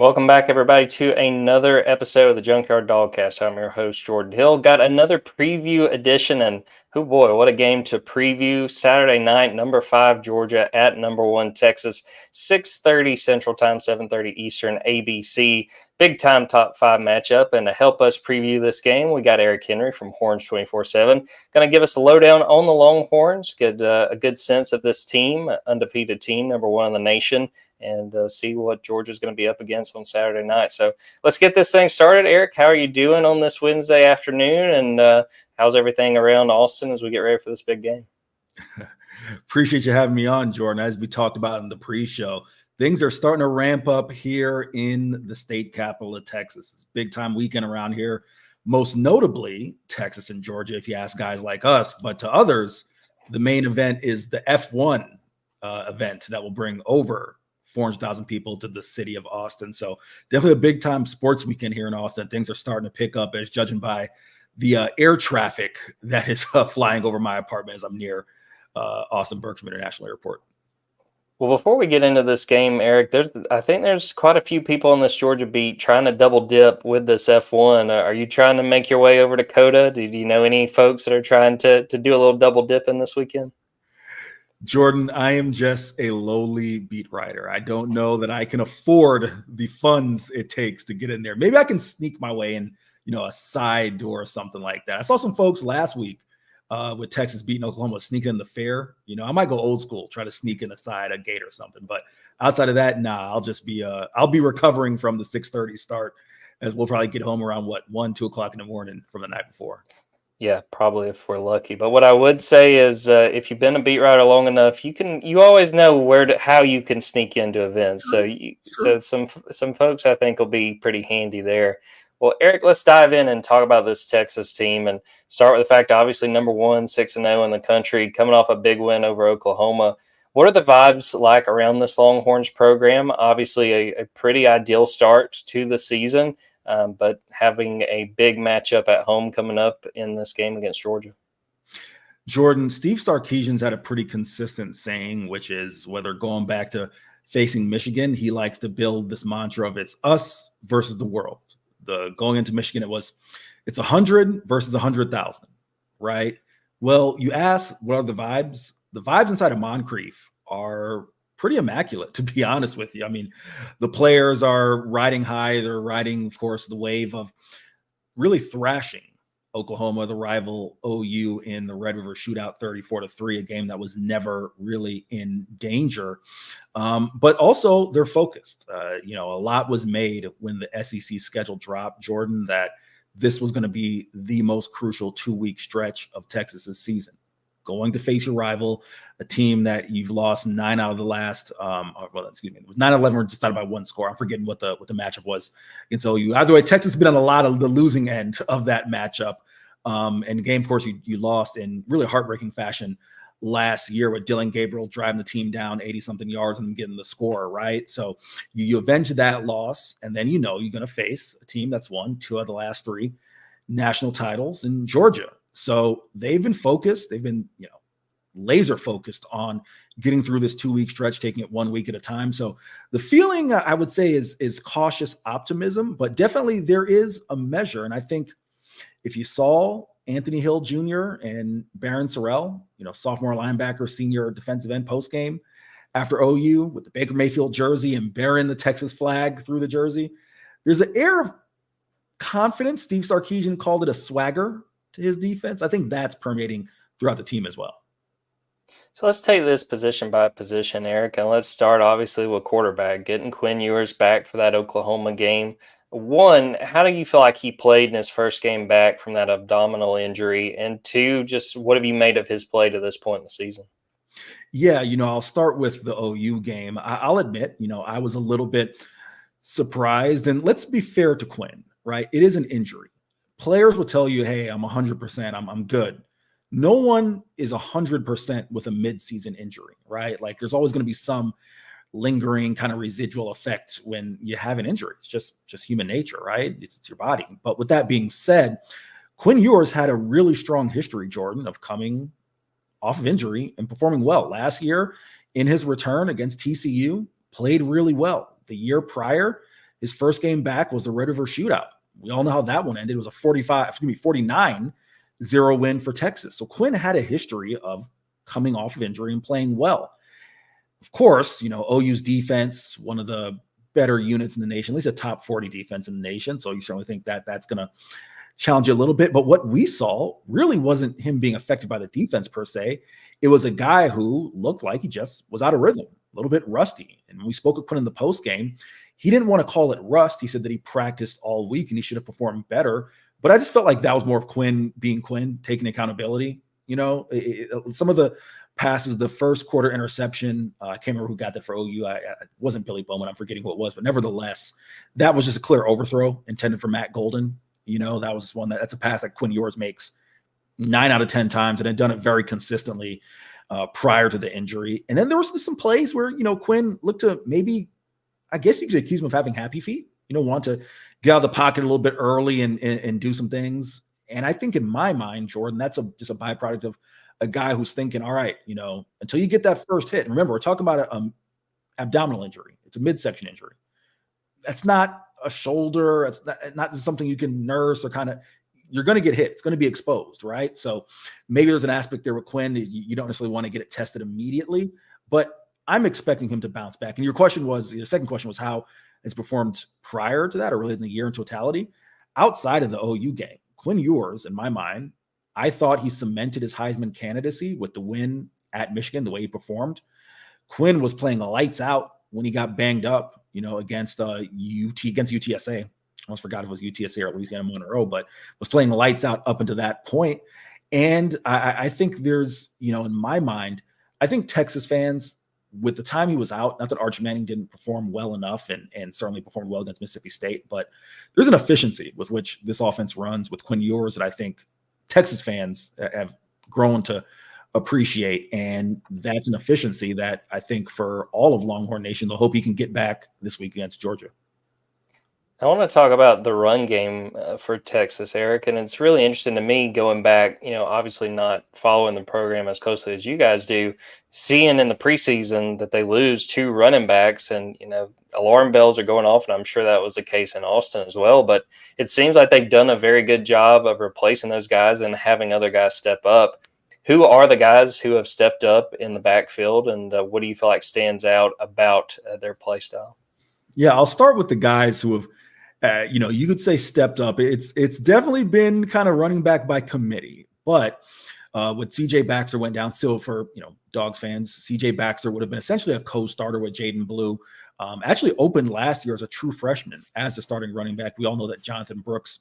Welcome back, everybody, to another episode of the Junkyard Dawgcast. I'm your host, Jordan Hill. Got another preview edition, and oh boy, what a game to preview. Saturday night, number 5 Georgia at number 1 Texas, 6:30 Central Time, 7:30 Eastern, ABC. Big time top 5 matchup. And to help us preview this game, we got Eric Henry from Horns 24/7. Going to give us a lowdown on the Longhorns, get a good sense of this team, undefeated team, number 1 in the nation, and see what Georgia's going to be up against on Saturday night. So let's get this thing started. Eric, how are you doing on this Wednesday afternoon? And how's everything around Austin as we get ready for this big game? Appreciate you having me on, Jordan. As we talked about in the pre-show, things are starting to ramp up here in the state capital of Texas. It's a big-time weekend around here, most notably Texas and Georgia, if you ask guys like us. But to others, the main event is the F1 event that will bring over 400,000 people to the city of Austin. So definitely a big time sports weekend here in Austin. Things are starting to pick up as judging by the air traffic that is flying over my apartment as I'm near Austin Bergstrom International Airport. Well, before we get into this game, Eric, I think there's quite a few people on this Georgia beat trying to double dip with this F1. Are you trying to make your way over to COTA? Do you know any folks that are trying to do a little double dipping this weekend? Jordan, I am just a lowly beat writer. I don't know that I can afford the funds it takes to get in there. Maybe I can sneak my way in, a side door or something like that. I saw some folks last week with Texas beating Oklahoma sneaking in the fair. I might go old school, try to sneak in a gate or something. But outside of that, I'll just be I'll be recovering from the 6:30 start, as we'll probably get home around 1, 2 o'clock in the morning from the night before. Yeah, probably if we're lucky. But what I would say is, if you've been a beat writer long enough, you always know how you can sneak into events. So some folks I think will be pretty handy there. Well, Eric, let's dive in and talk about this Texas team and start with the fact, obviously, number 1, 6-0 in the country, coming off a big win over Oklahoma. What are the vibes like around this Longhorns program? Obviously, a pretty ideal start to the season. But having a big matchup at home coming up in this game against Georgia. Jordan, Steve Sarkisian's had a pretty consistent saying, which is whether going back to facing Michigan, he likes to build this mantra of it's us versus the world. Going into Michigan, it's 100 versus 100,000, right? Well, you ask, what are the vibes? The vibes inside of Moncrief are pretty immaculate, to be honest with you. I mean, the players are riding high. They're riding, of course, the wave of really thrashing Oklahoma, the rival OU, in the Red River Shootout 34-3, a game that was never really in danger. But also they're focused. A lot was made when the SEC schedule dropped, Jordan, that this was going to be the most crucial 2-week stretch of Texas's season. Going to face your rival, a team that you've lost 9 out of the last, it was 9-11 or decided by 1 score. I'm forgetting what the matchup was. And so either way, Texas has been on a lot of the losing end of that matchup. And the game, of course, you lost in really heartbreaking fashion last year with Dylan Gabriel driving the team down 80-something yards and getting the score, right? So you avenge that loss, and then you're going to face a team that's won 2 of the last 3 national titles in Georgia. So they've been focused. They've been, laser focused on getting through this 2-week stretch, taking it 1 week at a time. So the feeling, I would say, is cautious optimism, but definitely there is a measure. And I think if you saw Anthony Hill Jr. and Barron Sorrell, sophomore linebacker, senior defensive end post-game after OU with the Baker Mayfield jersey and Barron the Texas flag through the jersey, there's an air of confidence. Steve Sarkisian called it a swagger to his defense. I think that's permeating throughout the team as well. So let's take this position by position, Eric, and let's start obviously with quarterback, getting Quinn Ewers back for that Oklahoma game. 1, how do you feel like he played in his first game back from that abdominal injury? And 2, just what have you made of his play to this point in the season? Yeah, I'll start with the OU game. I'll admit, I was a little bit surprised. And let's be fair to Quinn, right? It is an injury. Players will tell you, hey, I'm 100%, I'm good. No one is 100% with a midseason injury, right? Like there's always going to be some lingering kind of residual effect when you have an injury. It's just human nature, right? It's your body. But with that being said, Quinn Ewers had a really strong history, Jordan, of coming off of injury and performing well. Last year in his return against TCU, played really well. The year prior, His first game back was the Red River Shootout. We all know how that one ended. It was a 49-0 win for Texas. So Quinn had a history of coming off of injury and playing well. Of course, OU's defense, one of the better units in the nation, at least a top 40 defense in the nation. So you certainly think that that's going to challenge you a little bit. But what we saw really wasn't him being affected by the defense per se. It was a guy who looked like he just was out of rhythm, a little bit rusty. And when we spoke with Quinn in the post game, he didn't want to call it rust. He said that he practiced all week and he should have performed better. But I just felt like that was more of Quinn being Quinn, taking accountability. Some of the passes, the first quarter interception, I can't remember who got that for OU. It wasn't Billy Bowman. I'm forgetting who it was. But nevertheless, that was just a clear overthrow intended for Matt Golden. That was one that's a pass that Quinn Ewers makes 9 out of 10 times and had done it very consistently prior to the injury. And then there was some plays where, Quinn looked to maybe, I guess you could accuse him of having happy feet, want to get out of the pocket a little bit early and do some things. And I think in my mind, Jordan, that's just a byproduct of a guy who's thinking, all right, until you get that first hit. And remember, we're talking about an abdominal injury. It's a midsection injury. That's not a shoulder. It's not something you can nurse or you're going to get hit. It's going to be exposed, right? So maybe there's an aspect there with Quinn. You don't necessarily want to get it tested immediately, but I'm expecting him to bounce back. And your second question was how has performed prior to that or really in the year in totality. Outside of the OU game, Quinn Ewers, in my mind, I thought he cemented his Heisman candidacy with the win at Michigan, the way he performed. Quinn was playing lights out when he got banged up, against UTSA. I almost forgot if it was UTSA or Louisiana Monroe, but was playing lights out up until that point. And I think there's, in my mind, I think Texas fans, with the time he was out, not that Arch Manning didn't perform well enough and certainly performed well against Mississippi State, but there's an efficiency with which this offense runs with Quinn Ewers that I think Texas fans have grown to appreciate. And that's an efficiency that I think for all of Longhorn Nation, they'll hope he can get back this week against Georgia. I want to talk about the run game for Texas, Eric, and it's really interesting to me going back, obviously not following the program as closely as you guys do, seeing in the preseason that they lose 2 running backs and, alarm bells are going off, and I'm sure that was the case in Austin as well, but it seems like they've done a very good job of replacing those guys and having other guys step up. Who are the guys who have stepped up in the backfield, and what do you feel like stands out about their play style? Yeah, I'll start with the guys who have you could say stepped up. It's definitely been kind of running back by committee, but with CJ Baxter went down, still for Dawgs fans, CJ Baxter would have been essentially a co-starter with Jaden Blue. Actually opened last year as a true freshman as the starting running back. We all know that Jonathan Brooks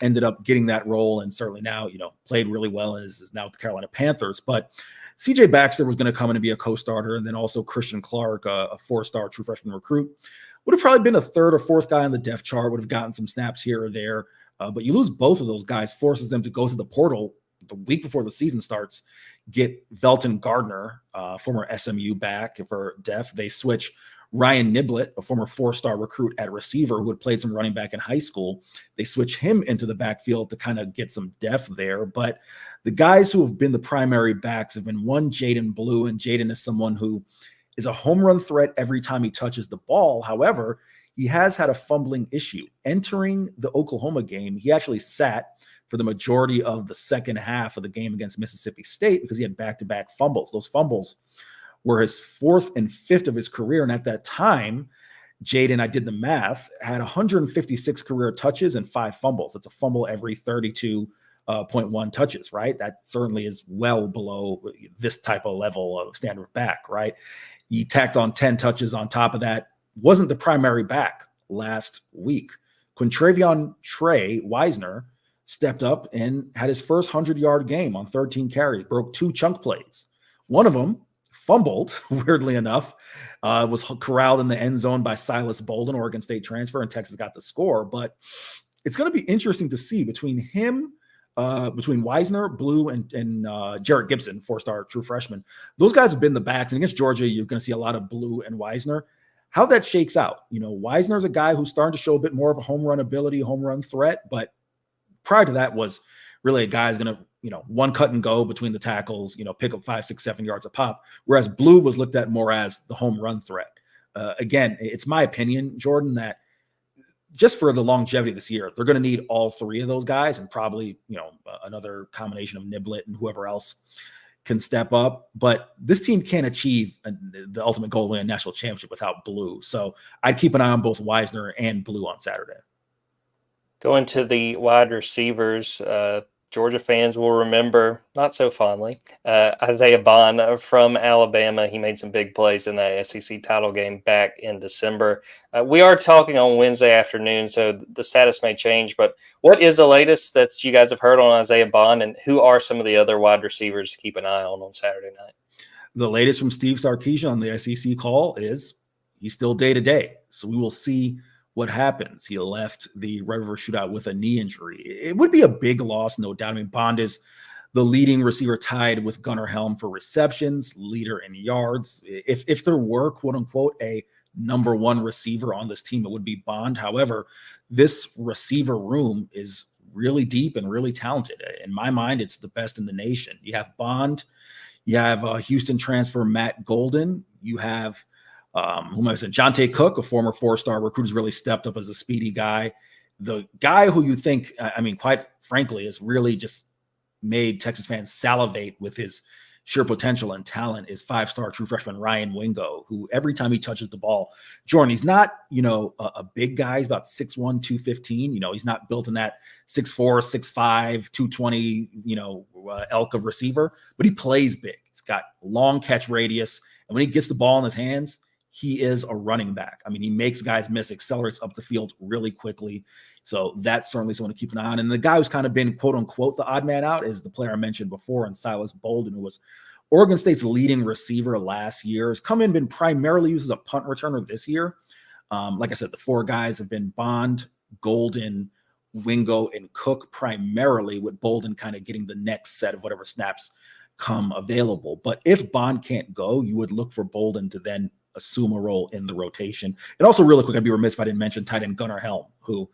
ended up getting that role and certainly now played really well and is now with the Carolina Panthers. But CJ Baxter was going to come in and be a co-starter, and then also Christian Clark, a 4-star true freshman recruit, would have probably been a 3rd or 4th guy on the depth chart, would have gotten some snaps here or there. But you lose both of those guys, forces them to go to the portal the week before the season starts, get Velton Gardner, former SMU back for depth. They switch Ryan Niblett, a former 4-star recruit at receiver who had played some running back in high school. They switch him into the backfield to kind of get some depth there. But the guys who have been the primary backs have been one, Jaden Blue, and Jaden is someone who is a home run threat every time he touches the ball. However, he has had a fumbling issue. Entering the Oklahoma game, he actually sat for the majority of the second half of the game against Mississippi State because he had back-to-back fumbles. Those fumbles were his 4th and 5th of his career. And at that time, Jaden, I did the math, had 156 career touches and 5 fumbles. That's a fumble every 32.1 touches, right? That certainly is well below this type of level of standard back, right? He tacked on 10 touches on top of that. Wasn't the primary back last week. Quintravion Trey Wisner stepped up and had his first 100-yard game on 13 carries, broke 2 chunk plays. One of them fumbled, weirdly enough, was corralled in the end zone by Silas Bolden, Oregon State transfer, and Texas got the score. But it's going to be interesting to see between him, between Wisner, Blue, and Jarrett Gibson, 4-star true freshman. Those guys have been the backs. And against Georgia, you're going to see a lot of Blue and Wisner. How that shakes out. Wisner's a guy who's starting to show a bit more of a home run ability, home run threat. But prior to that was really a guy who's going to, one cut and go between the tackles, pick up 5, 6, 7 yards a pop. Whereas Blue was looked at more as the home run threat. Again, it's my opinion, Jordan, that just for the longevity this year, they're going to need all three of those guys and probably, another combination of Niblet and whoever else can step up. But this team can't achieve the ultimate goal of winning a national championship without Blue. So I'd keep an eye on both Wisner and Blue on Saturday. Going to the wide receivers, Georgia fans will remember, not so fondly, Isaiah Bond from Alabama. He made some big plays in that SEC title game back in December. We are talking on Wednesday afternoon, so the status may change. But what is the latest that you guys have heard on Isaiah Bond, and who are some of the other wide receivers to keep an eye on Saturday night? The latest from Steve Sarkisian on the SEC call is he's still day-to-day. So we will see what happens. He left the Red River Shootout with a knee injury. It would be a big loss, no doubt. I mean, Bond is the leading receiver, tied with Gunnar Helm for receptions, leader in yards. If there were, quote unquote, a number one receiver on this team, it would be Bond. However, this receiver room is really deep and really talented. In my mind, it's the best in the nation. You have Bond, you have Houston transfer Matt Golden, you have whom I said, Jonte Cook, a former four-star recruit, has really stepped up as a speedy guy. The guy who you think, quite frankly, has really just made Texas fans salivate with his sheer potential and talent is five-star true freshman Ryan Wingo, who every time he touches the ball, Jordan, he's not, a big guy. He's about 6'1", 215. He's not built in that 6'4", 6'5", 220, elk of receiver, but he plays big. He's got long catch radius. And when he gets the ball in his hands, he is a running back. He makes guys miss, accelerates up the field really quickly. So that's certainly someone to keep an eye on. And the guy who's kind of been, quote unquote, the odd man out is the player I mentioned before, and Silas Bolden, who was Oregon State's leading receiver last year, has come in, been primarily used as a punt returner this year. Like I said, the four guys have been Bond, Golden, Wingo, and Cook primarily, with Bolden kind of getting the next set of whatever snaps come available. But if Bond can't go, you would look for Bolden to then assume a role in the rotation. And also, really quick, I'd be remiss if I didn't mention tight end Gunnar Helm, who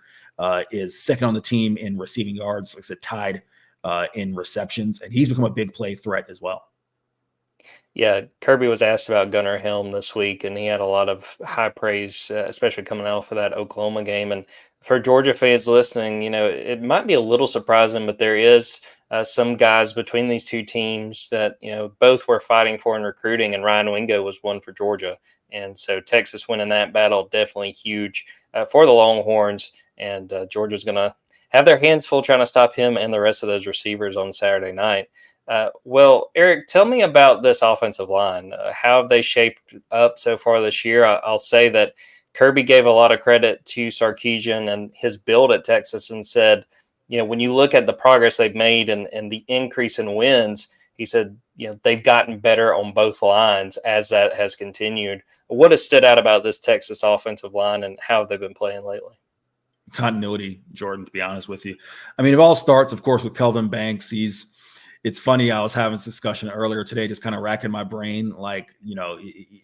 is second on the team in receiving yards, like I said, tied in receptions, and he's become a big play threat as well. Yeah, Kirby was asked about Gunnar Helm this week, and he had a lot of high praise, especially coming out for that Oklahoma game. And for Georgia fans listening, it might be a little surprising, but there is some guys between these two teams that, both were fighting for in recruiting, and Ryan Wingo was one for Georgia. And so Texas winning that battle, definitely huge for the Longhorns. And Georgia's going to have their hands full trying to stop him and the rest of those receivers on Saturday night. Well, Eric, tell me about this offensive line. How have they shaped up so far this year? I'll say that Kirby gave a lot of credit to Sarkisian and his build at Texas and said, when you look at the progress they've made and the increase in wins, he said, they've gotten better on both lines as that has continued. What has stood out about this Texas offensive line, and how have they been playing lately? Continuity, Jordan, to be honest with you. It all starts, of course, with Kelvin Banks. It's funny, I was having this discussion earlier today, just kind of racking my brain.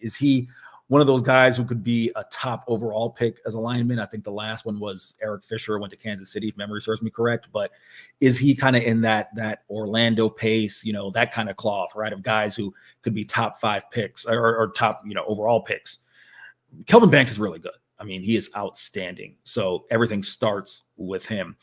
Is he one of those guys who could be a top overall pick as a lineman? I think the last one was Eric Fisher, went to Kansas City, if memory serves me correct. But is he kind of in that Orlando pace, that kind of cloth, right, of guys who could be top 5 picks or top, overall picks? Kelvin Banks is really good. He is outstanding. So everything starts with him.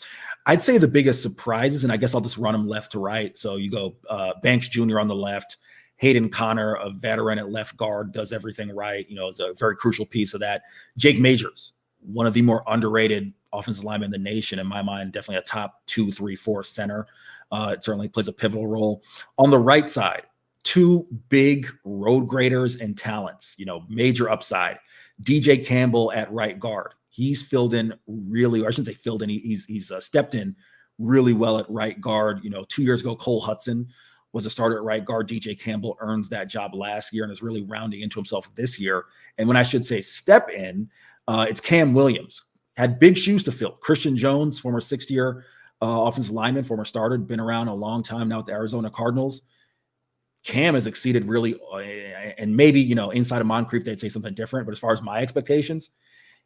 I'd say the biggest surprises, and I guess I'll just run them left to right. So you go Banks Jr. on the left, Hayden Connor, a veteran at left guard, does everything right. Is a very crucial piece of that. Jake Majors, one of the more underrated offensive linemen in the nation, in my mind, definitely a top 2, 3, 4 center. It certainly plays a pivotal role. On the right side, 2 big road graders and talents, major upside. DJ Campbell at right guard. He's filled in really, or I shouldn't say filled in, he's stepped in really well at right guard. 2 years ago, Cole Hudson was a starter at right guard. DJ Campbell earns that job last year and is really rounding into himself this year. And when I should say step in, it's Cam Williams. Had big shoes to fill. Christian Jones, former 6th-year offensive lineman, former starter, been around a long time now with the Arizona Cardinals. Cam has exceeded really, and maybe, inside of Moncrief, they'd say something different. But as far as my expectations,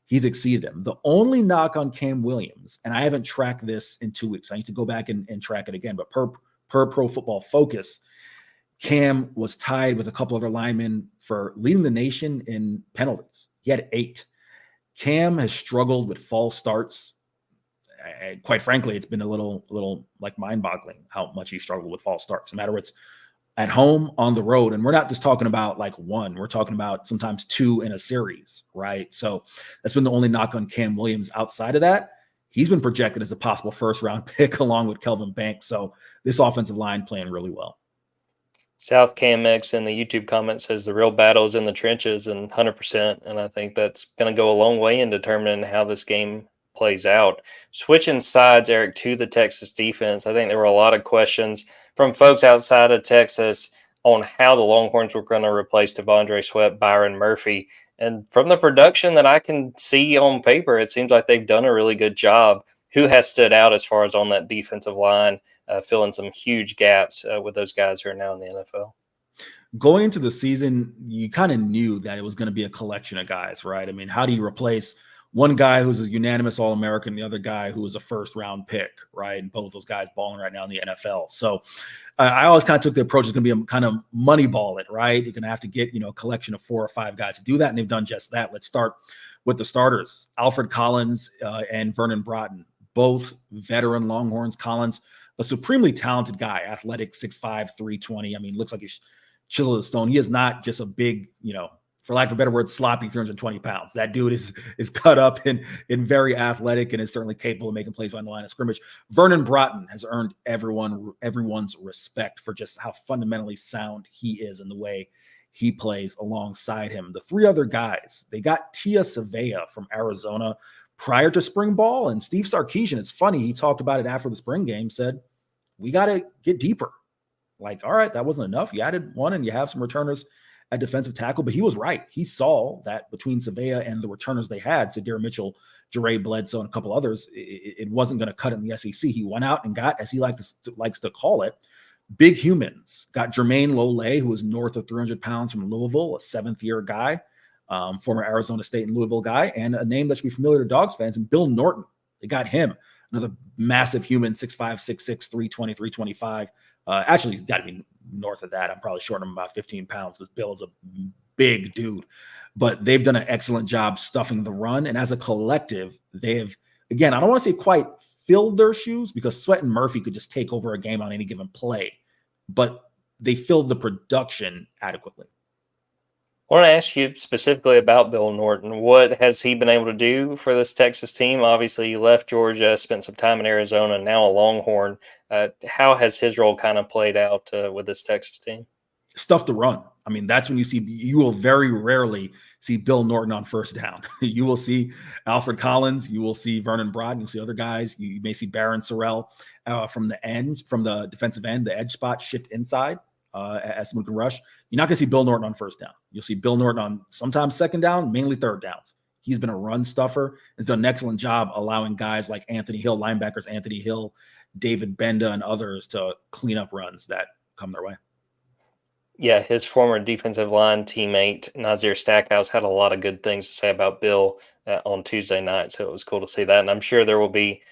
he's exceeded them. The only knock on Cam Williams, and I haven't tracked this in 2 weeks. I need to go back and track it again. But per Pro Football Focus, Cam was tied with a couple other linemen for leading the nation in penalties. He had 8. Cam has struggled with false starts. And quite frankly, it's been a little like mind-boggling how much he struggled with false starts. No matter what's at home, on the road, and we're not just talking about like one. We're talking about sometimes two in a series, right? So that's been the only knock on Cam Williams. Outside of that, he's been projected as a possible first-round pick along with Kelvin Banks. So this offensive line playing really well. South Cam X in the YouTube comment says the real battle is in the trenches, and 100%. And I think that's going to go a long way in determining how this game plays out. Switching sides, Eric, to the Texas defense, I think there were a lot of questions from folks outside of Texas on how the Longhorns were going to replace Devondre Sweat, Byron Murphy. And from the production that I can see on paper, it seems like they've done a really good job. Who has stood out as far as on that defensive line, filling some huge gaps with those guys who are now in the NFL? Going into the season, you kind of knew that it was going to be a collection of guys, right? I mean, how do you replace one guy who's a unanimous All-American, the other guy who was a first-round pick, right? And both those guys balling right now in the NFL. So I always kind of took the approach it's going to be a kind of money ball it, right? You're going to have to get, a collection of 4 or 5 guys to do that, and they've done just that. Let's start with the starters. Alfred Collins and Vernon Broughton, both veteran Longhorns. Collins, a supremely talented guy, athletic, 6'5", 320. I mean, looks like he's chiseled as stone. He is not just a big, for lack of a better word, sloppy 320 pounds. That dude is cut up and very athletic and is certainly capable of making plays behind the line of scrimmage. Vernon Broughton has earned everyone's respect for just how fundamentally sound he is in the way he plays alongside him. The 3 other guys, they got Tia Savea from Arizona prior to spring ball, and Steve Sarkisian, it's funny, he talked about it after the spring game, said, we got to get deeper. Like, all right, that wasn't enough. You added one and you have some returners at defensive tackle, but he was right. He saw that between Savea and the returners they had, Sadir Mitchell, Jere Bledsoe, and a couple others, it wasn't going to cut in the SEC. He went out and got, as he likes to call it, big humans. Got Jermaine Lole, who was north of 300 pounds from Louisville, a 7th-year guy, former Arizona State and Louisville guy, and a name that should be familiar to Dawgs fans, and Bill Norton. They got him, another massive human, 6'5", 6'6", 320, 325. Actually, he's got to be north of that. I'm probably short of him about 15 pounds because Bill is a big dude. But they've done an excellent job stuffing the run. And as a collective, they have, again, I don't want to say quite filled their shoes because Sweat and Murphy could just take over a game on any given play. But they filled the production adequately. I want to ask you specifically about Bill Norton. What has he been able to do for this Texas team? Obviously, he left Georgia, spent some time in Arizona, now a Longhorn. How has his role kind of played out with this Texas team? Stuff to run. I mean, that's when you will very rarely see Bill Norton on first down. You will see Alfred Collins. You will see Vernon Broughton. You'll see other guys. You may see Barron Sorrell from the defensive end, the edge spot, shift inside. As someone can rush. You're not going to see Bill Norton on first down. You'll see Bill Norton on sometimes second down, mainly third downs. He's been a run stuffer, has done an excellent job allowing guys like Anthony Hill, linebackers Anthony Hill, David Benda, and others to clean up runs that come their way. Yeah, his former defensive line teammate, Nazir Stackhouse, had a lot of good things to say about Bill on Tuesday night, so it was cool to see that. And I'm sure there will be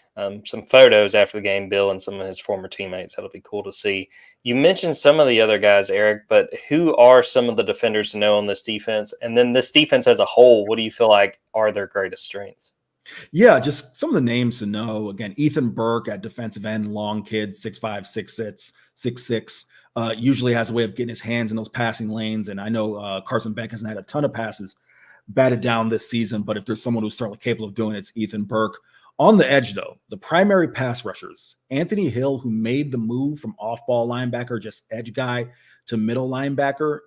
some photos after the game, Bill and some of his former teammates. That'll be cool to see. You mentioned some of the other guys, Eric, but who are some of the defenders to know on this defense? And then this defense as a whole, what do you feel like are their greatest strengths? Yeah, just some of the names to know. Again, Ethan Burke at defensive end, long kid, 6'5", 6'6". Usually has a way of getting his hands in those passing lanes. And I know Carson Beck hasn't had a ton of passes batted down this season, but if there's someone who's certainly capable of doing it, it's Ethan Burke. On the edge, though, the primary pass rushers, Anthony Hill, who made the move from off-ball linebacker, just edge guy, to middle linebacker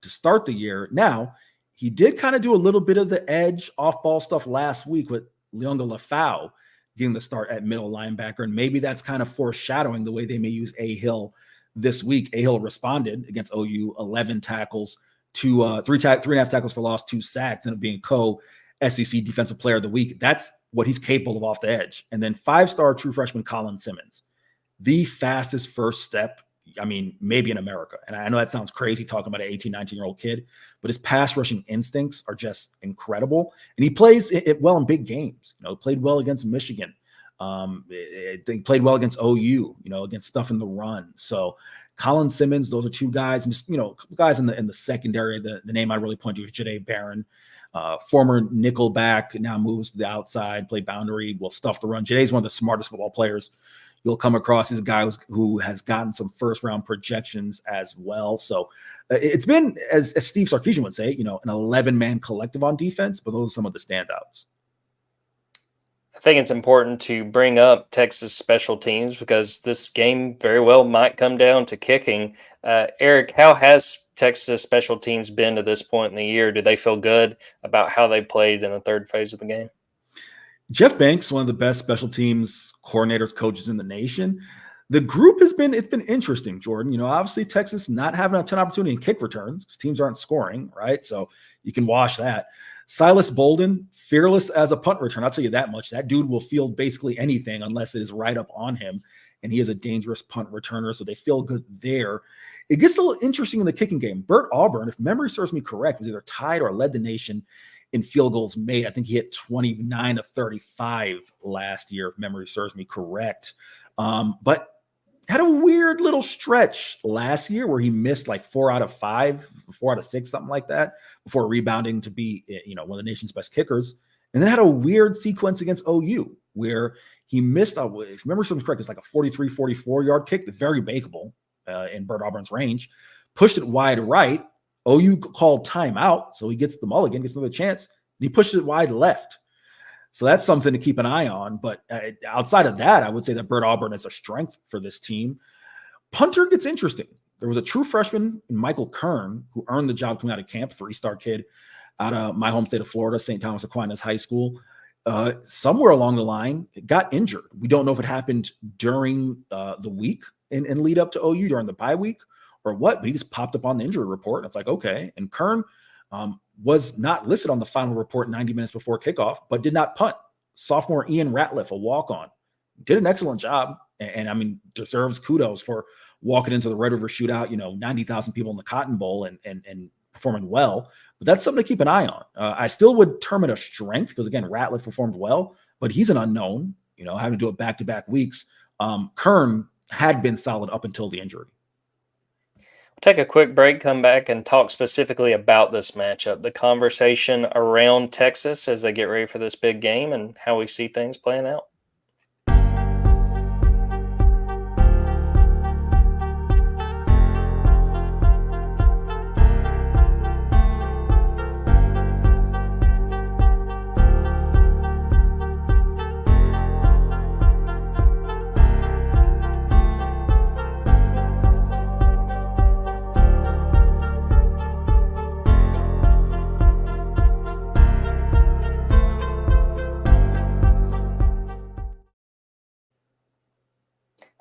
to start the year. Now, he did kind of do a little bit of the edge off-ball stuff last week with Leonga Lafau getting the start at middle linebacker, and maybe that's kind of foreshadowing the way they may use A. Hill this week. A. Hill responded against OU, 11 tackles, 3.5 tackles for loss, 2 sacks, and being co-SEC Defensive Player of the Week. That's what he's capable of off the edge. And then 5-star true freshman Colin Simmons, the fastest first step, I mean, maybe in America. And I know that sounds crazy talking about an 18, 19-year-old kid, but his pass rushing instincts are just incredible. And he plays it well in big games. Played well against Michigan. He played well against OU, against stuff in the run. So Colin Simmons, those are 2 guys. And just, a couple guys in the secondary. The name I really point to is Jade Barron. Former nickel back, now moves to the outside, play boundary, will stuff the run. Jade's one of the smartest football players you'll come across. He's a guy who has gotten some first-round projections as well. So it's been, as Steve Sarkisian would say, an 11-man collective on defense, but those are some of the standouts. I think it's important to bring up Texas special teams because this game very well might come down to kicking. Eric, how has Texas special teams been to this point in the year? Do they feel good about how they played in the third phase of the game? Jeff Banks, one of the best special teams coordinators, coaches in the nation. The group it's been interesting, Jordan. Obviously Texas not having a ton of opportunity in kick returns because teams aren't scoring, right? So you can wash that. Silas Bolden, fearless as a punt return. I'll tell you that much. That dude will field basically anything unless it is right up on him. And he is a dangerous punt returner, so they feel good there. It gets a little interesting in the kicking game. Bert Auburn, if memory serves me correct, was either tied or led the nation in field goals made. I think he hit 29 of 35 last year, if memory serves me correct. But had a weird little stretch last year where he missed like 4 out of 5, 4 out of 6, something like that, before rebounding to be, one of the nation's best kickers. And then had a weird sequence against OU where he missed, if memory serves me correct, it's like a 43, 44-yard kick, very bakeable in Bert Auburn's range, pushed it wide right. OU called timeout, so he gets the mulligan, gets another chance, and he pushes it wide left. So that's something to keep an eye on. But outside of that, I would say that Bert Auburn is a strength for this team. Punter gets interesting. There was a true freshman, Michael Kern, who earned the job coming out of camp, 3-star kid out of my home state of Florida, St. Thomas Aquinas High School. Somewhere along the line, got injured. We don't know if it happened during the week and lead up to OU during the bye week or what, but he just popped up on the injury report. And it's like, okay. And Kern was not listed on the final report 90 minutes before kickoff, but did not punt. Sophomore Ian Ratliff, a walk-on, did an excellent job. And deserves kudos for walking into the Red River Shootout, 90,000 people in the Cotton Bowl and performing well. But that's something to keep an eye on. I still would term it a strength because, again, Ratliff performed well, but he's an unknown, having to do it back-to-back weeks. Kern had been solid up until the injury. Take a quick break, come back, and talk specifically about this matchup, the conversation around Texas as they get ready for this big game and how we see things playing out.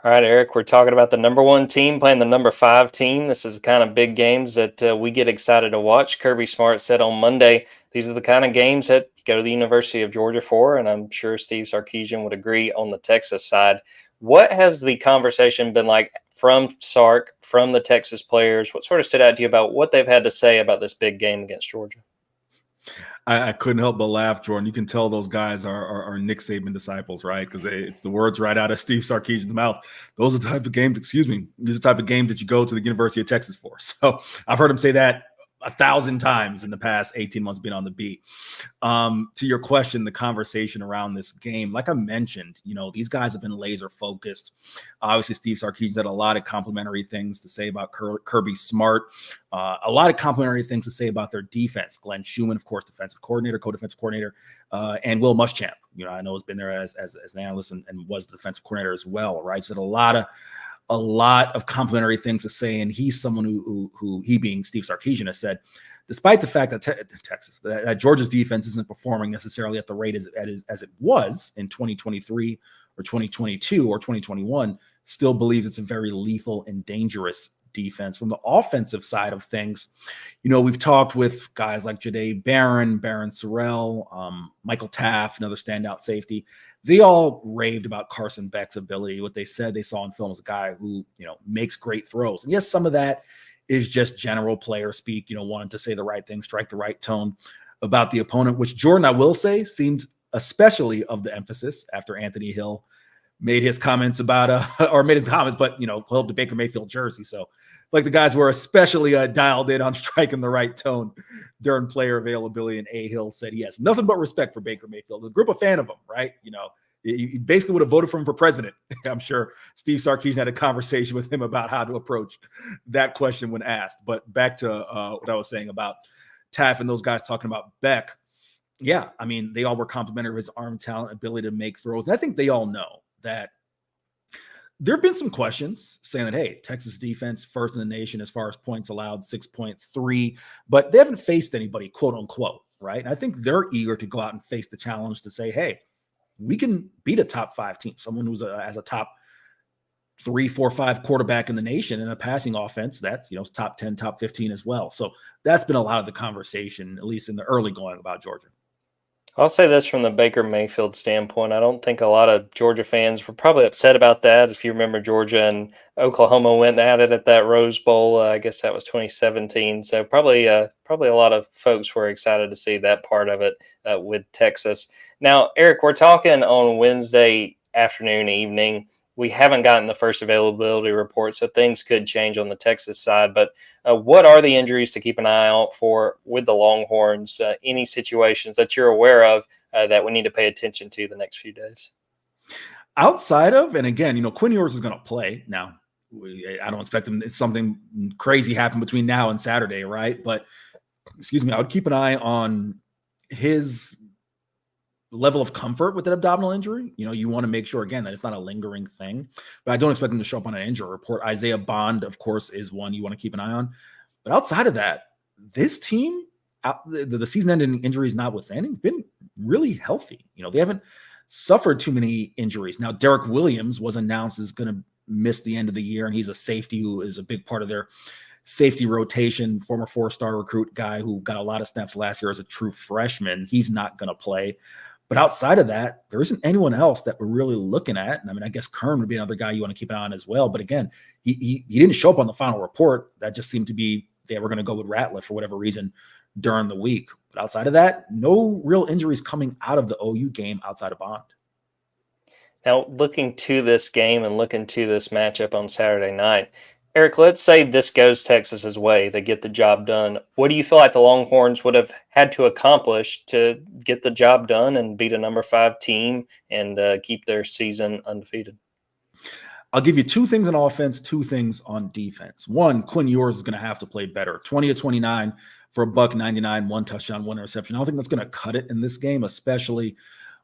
All right, Eric, we're talking about the number 1 team playing the number 5 team. This is the kind of big games that we get excited to watch. Kirby Smart said on Monday, these are the kind of games that you go to the University of Georgia for, and I'm sure Steve Sarkisian would agree on the Texas side. What has the conversation been like from Sark, from the Texas players? What sort of stood out to you about what they've had to say about this big game against Georgia? I couldn't help but laugh, Jordan. You can tell those guys are Nick Saban disciples, right? Because it's the words right out of Steve Sarkisian's mouth. Those are the type of games, these are the type of games that you go to the University of Texas for. So I've heard him say that 1,000 times in the past 18 months being on the beat. To your question, the conversation around this game, like I mentioned, these guys have been laser focused. Obviously, Steve Sarkisian had a lot of complimentary things to say about Kirby Smart, a lot of complimentary things to say about their defense. Glenn Schumann, of course, defensive coordinator, co-defensive coordinator, and Will Muschamp, I know has been there as an analyst and was the defensive coordinator as well, right? So a lot of complimentary things to say, and he's someone who he being Steve Sarkisian has said, despite the fact that that Georgia's defense isn't performing necessarily at the rate as it was in 2023 or 2022 or 2021, still believes it's a very lethal and dangerous defense. From the offensive side of things, we've talked with guys like Jahdae Barron Sorrell, Michael Taft, another standout safety. They all raved about Carson Beck's ability. What they said they saw in film is a guy who, makes great throws. And yes, some of that is just general player speak, wanting to say the right thing, strike the right tone about the opponent, which Jordan, I will say, seemed especially of the emphasis after Anthony Hill made his comments about or made his comments, but held the Baker Mayfield jersey. So like the guys were especially dialed in on striking the right tone during player availability. And A. Hill said he has nothing but respect for Baker Mayfield. The group of fan of him, right? You basically would have voted for him for president. I'm sure Steve Sarkisian had a conversation with him about how to approach that question when asked. But back to what I was saying about Taff and those guys talking about Beck. Yeah, I mean, they all were complimentary of his arm talent, ability to make throws. And I think they all know that there have been some questions saying that, hey, Texas defense first in the nation as far as points allowed, 6.3, but they haven't faced anybody, quote unquote, right? And I think they're eager to go out and face the challenge to say, hey, we can beat a top 5 team, someone who's as a top 3, 4, 5 quarterback in the nation in a passing offense. That's, top 10, top 15 as well. So that's been a lot of the conversation, at least in the early going, about Georgia. I'll say this from the Baker Mayfield standpoint. I don't think a lot of Georgia fans were probably upset about that. If you remember, Georgia and Oklahoma went at it at that Rose Bowl. I guess that was 2017. So probably a lot of folks were excited to see that part of it with Texas. Now, Eric, we're talking on Wednesday afternoon, evening. We haven't gotten the first availability report, so things could change on the Texas side. But what are the injuries to keep an eye out for with the Longhorns? Any situations that you're aware of that we need to pay attention to the next few days? Outside of, and again, Quinn Ewers is going to play now. I don't expect something crazy happen between now and Saturday, right? But, I would keep an eye on his level of comfort with that abdominal injury. You want to make sure, again, that it's not a lingering thing, but I don't expect him to show up on an injury report. Isaiah Bond, of course, is one you want to keep an eye on. But outside of that, this team, the season-ending injuries notwithstanding, been really healthy. They haven't suffered too many injuries. Now, Derek Williams was announced as going to miss the end of the year, and he's a safety who is a big part of their safety rotation, former 4-star recruit guy who got a lot of snaps last year as a true freshman. He's not going to play. But outside of that, there isn't anyone else that we're really looking at. And I mean, I guess Kern would be another guy you want to keep an eye on as well. But again, he didn't show up on the final report. That just seemed to be they were going to go with Ratliff for whatever reason during the week. But outside of that, no real injuries coming out of the OU game outside of Bond. Now, looking to this game and looking to this matchup on Saturday night, Eric, let's say this goes Texas's way. They get the job done. What do you feel like the Longhorns would have had to accomplish to get the job done and beat a number 5 team and keep their season undefeated? I'll give you 2 things on offense, 2 things on defense. One, Quinn Ewers is going to have to play better. 20 of 29 for $199, 1 touchdown, 1 interception. I don't think that's going to cut it in this game, especially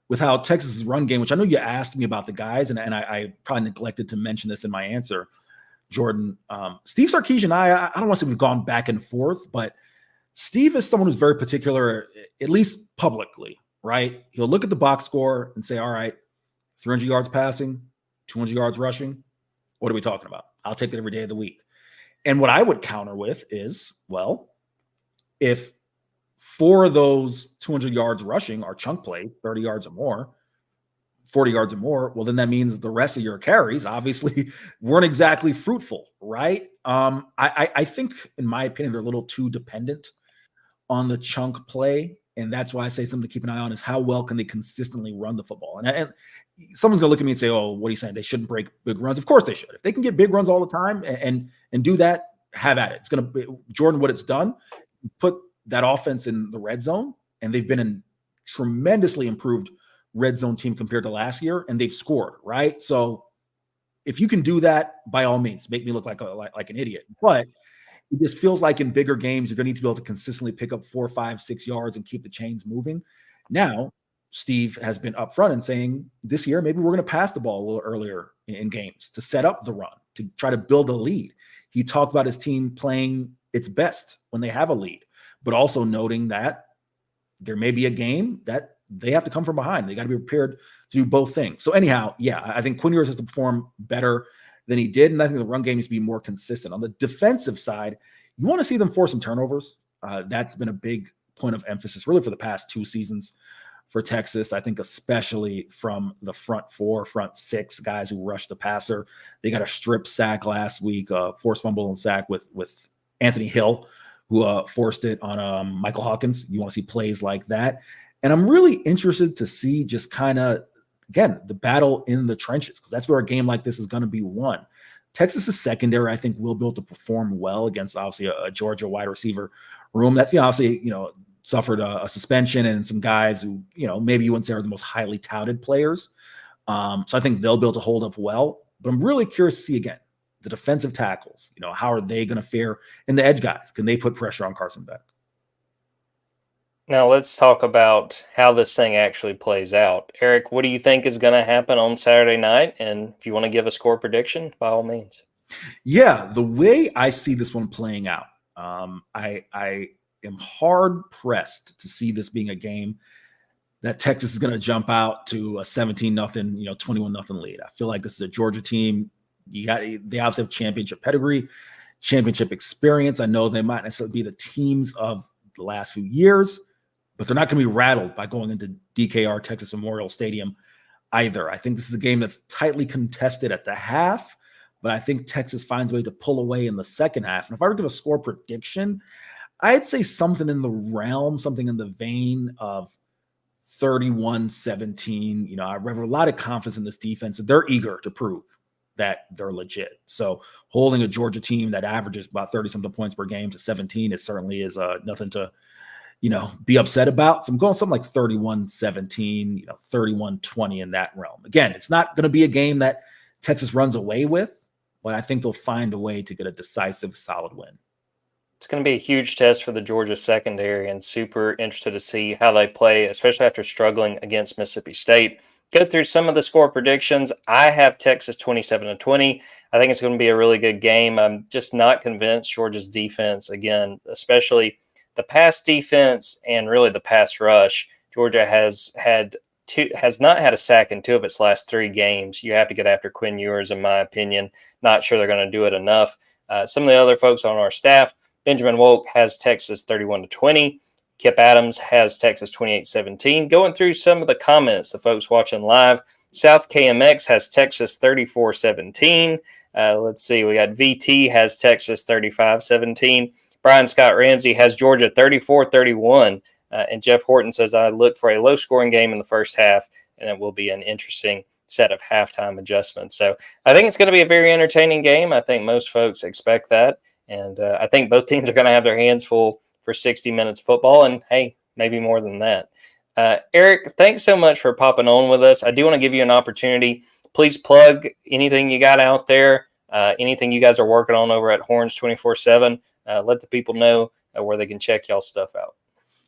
with how Texas's run game, which I know you asked me about the guys, and I probably neglected to mention this in my answer, Jordan. Steve Sarkisian, I don't want to say we've gone back and forth, but Steve is someone who's very particular, at least publicly, right? He'll look at the box score and say, all right, 300 yards passing, 200 yards rushing. What are we talking about? I'll take that every day of the week. And what I would counter with is, well, if 4 of those 200 yards rushing are chunk plays, 30 yards or more, 40 yards or more, well, then that means the rest of your carries obviously weren't exactly fruitful, right? I think, in my opinion, they're a little too dependent on the chunk play. And that's why I say something to keep an eye on is how well can they consistently run the football. And someone's going to look at me and say, oh, what are you saying? They shouldn't break big runs. Of course they should. If they can get big runs all the time and do that, have at it. It's going to be, Jordan, what it's done, put that offense in the red zone, and they've been a tremendously improved red zone team compared to last year, and they've scored, right? So if you can do that, by all means, make me look like an idiot. But it just feels like in bigger games, you're going to need to be able to consistently pick up 4, 5, 6 yards and keep the chains moving. Now, Steve has been upfront and saying this year, maybe we're going to pass the ball a little earlier in games to set up the run, to try to build a lead. He talked about his team playing its best when they have a lead, but also noting that there may be a game that they have to come from behind. They got to be prepared to do both things. So anyhow, yeah, I think Quinn Ewers has to perform better than he did, and I think the run game needs to be more consistent. On the defensive side, you want to see them force some turnovers. That's been a big point of emphasis really for the past 2 seasons for Texas. I think especially from the front 4, front 6 guys who rush the passer. They got a strip sack last week, forced fumble and sack with Anthony Hill, who forced it on Michael Hawkins. You want to see plays like that. And I'm really interested to see just kind of again, the battle in the trenches, because that's where a game like this is going to be won. Texas's secondary, I think, will be able to perform well against obviously a Georgia wide receiver room that's obviously suffered a suspension, and some guys who maybe you wouldn't say are the most highly touted players. So I think they'll be able to hold up well. But I'm really curious to see again the defensive tackles. How are they going to fare? And the edge guys, can they put pressure on Carson Beck? Now let's talk about how this thing actually plays out. Eric, what do you think is going to happen on Saturday night? And if you want to give a score prediction, by all means. Yeah, the way I see this one playing out, I am hard pressed to see this being a game that Texas is going to jump out to a 17-0, 21-0 lead. I feel like this is a Georgia team. They obviously have championship pedigree, championship experience. I know they might necessarily be the teams of the last few years, but they're not going to be rattled by going into DKR, Texas Memorial Stadium either. I think this is a game that's tightly contested at the half, but I think Texas finds a way to pull away in the second half. And if I were to give a score prediction, I'd say something in the vein of 31-17. I have a lot of confidence in this defense, and they're eager to prove that they're legit. So holding a Georgia team that averages about 30-something points per game to 17 is nothing to be upset about. So I'm going something like 31-17, 31-20 in that realm. Again, it's not going to be a game that Texas runs away with, but I think they'll find a way to get a decisive, solid win. It's going to be a huge test for the Georgia secondary, and super interested to see how they play, especially after struggling against Mississippi State. Go through some of the score predictions. I have Texas 27-20. I think it's going to be a really good game. I'm just not convinced Georgia's defense, again, especially the pass defense and really the pass rush. Georgia has not had a sack in 2 of its last 3 games. You have to get after Quinn Ewers, in my opinion. Not sure they're going to do it enough. Some of the other folks on our staff, Benjamin Wolk has Texas 31-20. Kip Adams has Texas 28-17. Going through some of the comments, the folks watching live, South KMX has Texas 34-17. Let's see, we got VT has Texas 35-17. Brian Scott Ramsey has Georgia 34-31. And Jeff Horton says, I look for a low-scoring game in the first half, and it will be an interesting set of halftime adjustments. So I think it's going to be a very entertaining game. I think most folks expect that. And I think both teams are going to have their hands full for 60 minutes of football, and hey, maybe more than that. Eric, thanks so much for popping on with us. I do want to give you an opportunity. Please plug anything you got out there, anything you guys are working on over at Horns 24/7. Let the people know where they can check y'all stuff out.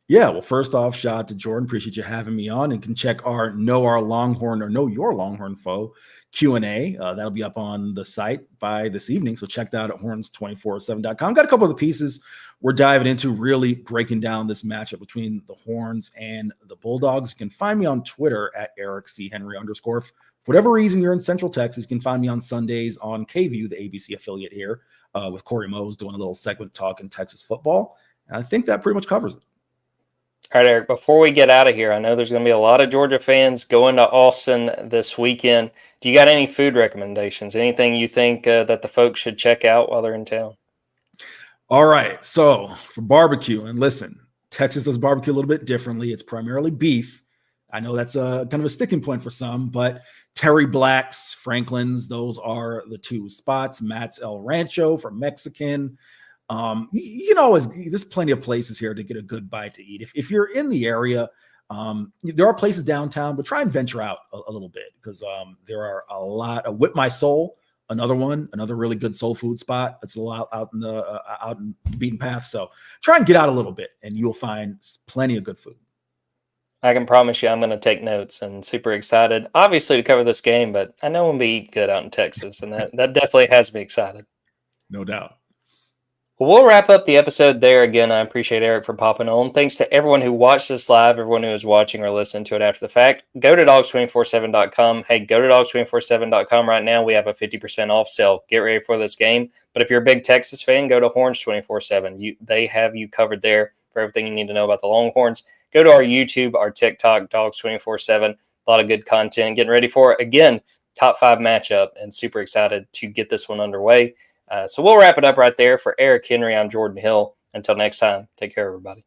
Yeah, well, first off, shout out to Jordan. Appreciate you having me on. And can check our Know Our Longhorn or Know Your Longhorn Foe Q&A. That'll be up on the site by this evening. So check that out at horns247.com. Got a couple of the pieces we're diving into, really breaking down this matchup between the Horns and the Bulldogs. You can find me on Twitter at @EricCHenry_. For whatever reason you're in Central Texas, you can find me on Sundays on KView, the ABC affiliate here, with Corey Mose doing a little segment talking Texas football. And I think that pretty much covers it. All right, Eric, before we get out of here, I know there's going to be a lot of Georgia fans going to Austin this weekend. Do you got any food recommendations? Anything you think that the folks should check out while they're in town? All right, so for barbecue, and listen, Texas does barbecue a little bit differently. It's primarily beef. I know that's kind of a sticking point for some, but Terry Black's, Franklin's, those are the 2 spots. Matt's El Rancho for Mexican. There's plenty of places here to get a good bite to eat. If you're in the area, there are places downtown, but try and venture out a little bit, because there are a lot of Whip My Soul, another really good soul food spot. It's a lot out in the beaten path. So try and get out a little bit, and you'll find plenty of good food. I can promise you I'm going to take notes, and super excited, obviously, to cover this game, but I know I'm going to eat good out in Texas, and that definitely has me excited. No doubt. Well, we'll wrap up the episode there. Again, I appreciate Eric for popping on. Thanks to everyone who watched this live, everyone who is watching or listening to it after the fact. Go to Dawgs247.com. Hey, go to Dawgs247.com right now. We have a 50% off sale. Get ready for this game. But if you're a big Texas fan, go to Horns 24/7. They have you covered there for everything you need to know about the Longhorns. Go to our YouTube, our TikTok, Dawgs247. A lot of good content. Getting ready for it. Again, top 5 matchup, and super excited to get this one underway. So we'll wrap it up right there. For Eric Henry, I'm Jordan Hill. Until next time, take care, everybody.